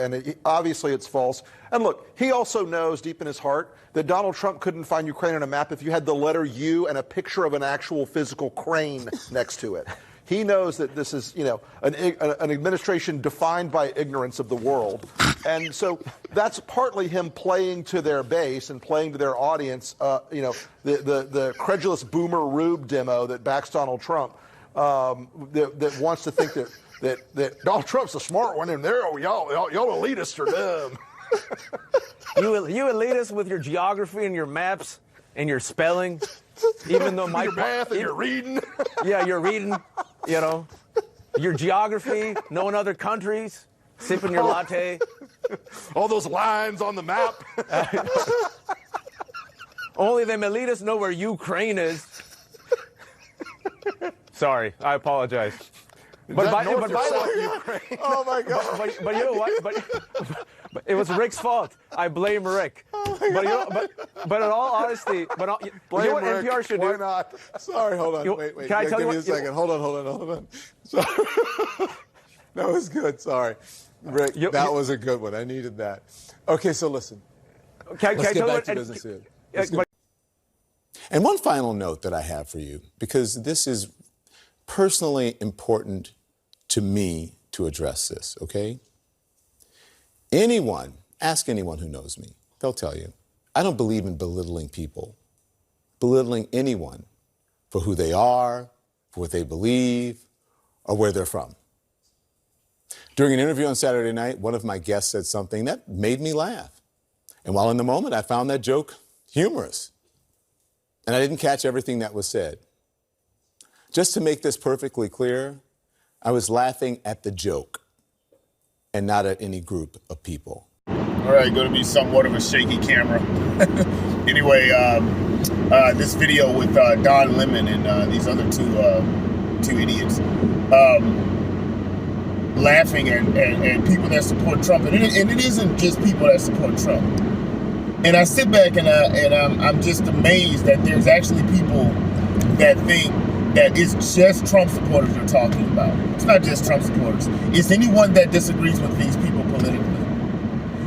and obviously it's false. And look, he also knows deep in his heart that Donald Trump couldn't find Ukraine on a map if you had the letter U and a picture of an actual physical crane next to it. He knows that this is, an administration defined by ignorance of the world. And so that's partly him playing to their base and playing to their audience, the credulous boomer Rube demo that backs Donald Trump, that wants to think that Donald Trump's the smart one, and y'all elitists are dumb. You elitists with your geography and your maps and your spelling, even though my your math and your reading. Yeah, you're reading. Your geography, knowing other countries, sipping your latte. All those lines on the map. Only them elitists know where Ukraine is. Sorry, I apologize. But by the way, oh my God! But you know what? But it was Rick's fault. I blame Rick. But in all honesty, blame what Rick. NPR should Why do? not? Sorry, hold on. Wait. Can I tell give you me a second. Hold on. Sorry. That was good. Sorry, Rick. That was a good one. I needed that. Okay, so listen. Let's get back to business here. And one final note that I have for you, because this is personally important to me to address this, okay? Ask anyone who knows me. They'll tell you, I don't believe in belittling people, belittling anyone for who they are, for what they believe, or where they're from. During an interview on Saturday night, one of my guests said something that made me laugh. And while in the moment, I found that joke humorous. And I didn't catch everything that was said. Just to make this perfectly clear, I was laughing at the joke and not at any group of people. All right, going to be somewhat of a shaky camera. Anyway, this video with Don Lemon and these other two idiots laughing at people that support Trump. And it isn't just people that support Trump. And I sit back and I'm just amazed that there's actually people that think that it's just Trump supporters they're talking about. It's not just Trump supporters. It's anyone that disagrees with these people politically.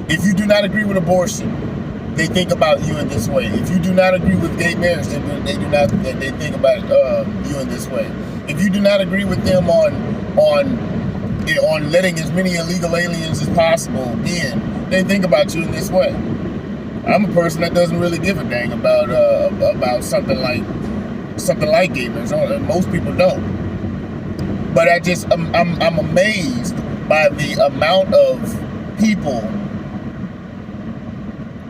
If you do not agree with abortion, they think about you in this way. If you do not agree with gay marriage, they think about you in this way. If you do not agree with them on letting as many illegal aliens as possible in, they think about you in this way. I'm a person that doesn't really give a dang about something like gay marriage. Most people don't. But I'm amazed by the amount of people,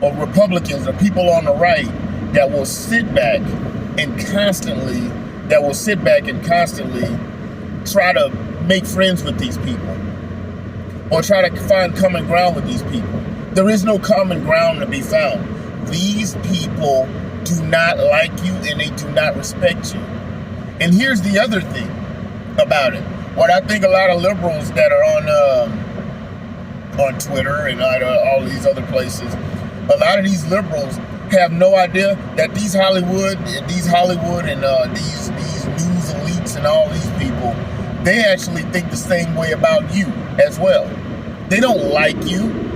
or Republicans, or people on the right that will sit back and constantly try to make friends with these people, or try to find common ground with these people. There is no common ground to be found. These people do not like you and they do not respect you. And here's the other thing about it. What I think a lot of liberals that are on Twitter and all these other places, a lot of these liberals have no idea that these Hollywood and these news elites and all these people, they actually think the same way about you as well. They don't like you.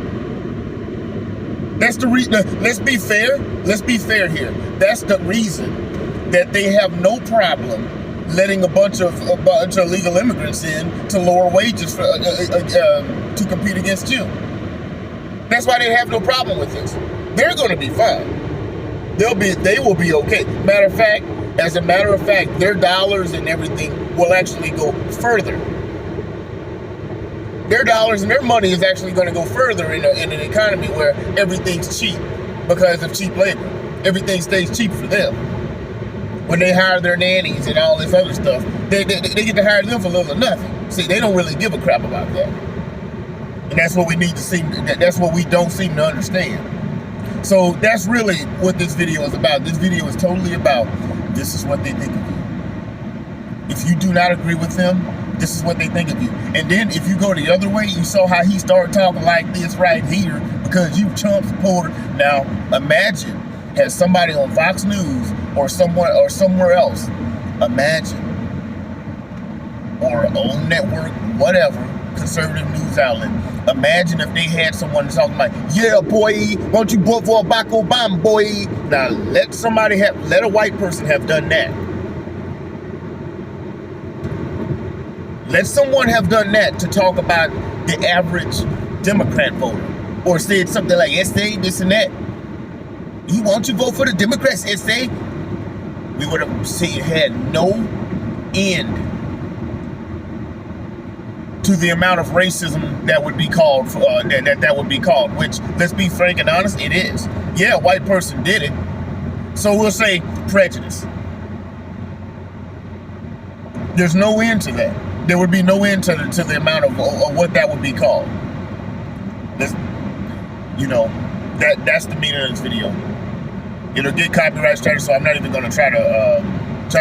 That's the reason. Let's be fair. Let's be fair here. That's the reason that they have no problem letting a bunch of illegal immigrants in to lower wages to compete against you. That's why they have no problem with this. They're going to be fine. They will be okay. As a matter of fact, their dollars and everything will actually go further. Their dollars and their money is actually going to go further in an economy where everything's cheap because of cheap labor. Everything stays cheap for them. When they hire their nannies and all this other stuff, they get to hire them for little or nothing. See, they don't really give a crap about that. And that's what we need to see. That's what we don't seem to understand. So that's really what this video is about. This video is totally about, this is what they think of you. If you do not agree with them, this is what they think of you. And then if you go the other way, you saw how he started talking like this right here because you Trump supporter. Now imagine has somebody on Fox News or somewhere else, imagine, or OWN network, whatever, conservative news outlet, Imagine if they had someone talking like, yeah, boy, won't you vote for Barack Obama, boy? Now, let a white person have done that. Let someone have done that to talk about the average Democrat voter. Or said something like, SA, this and that. You want to vote for the Democrats, SA? We would have had no end to the amount of racism that would be called for, that would be called, which, let's be frank and honest, it is. Yeah, a white person did it. So we'll say prejudice. There's no end to that. There would be no end to the amount of what that would be called. That's the meaning of this video. It'll get copyright strikes, so I'm not even going to try to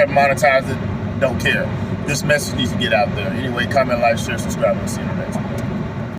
monetize it. Don't care. This message needs to get out there. Anyway, comment, like, share, subscribe, and see you next.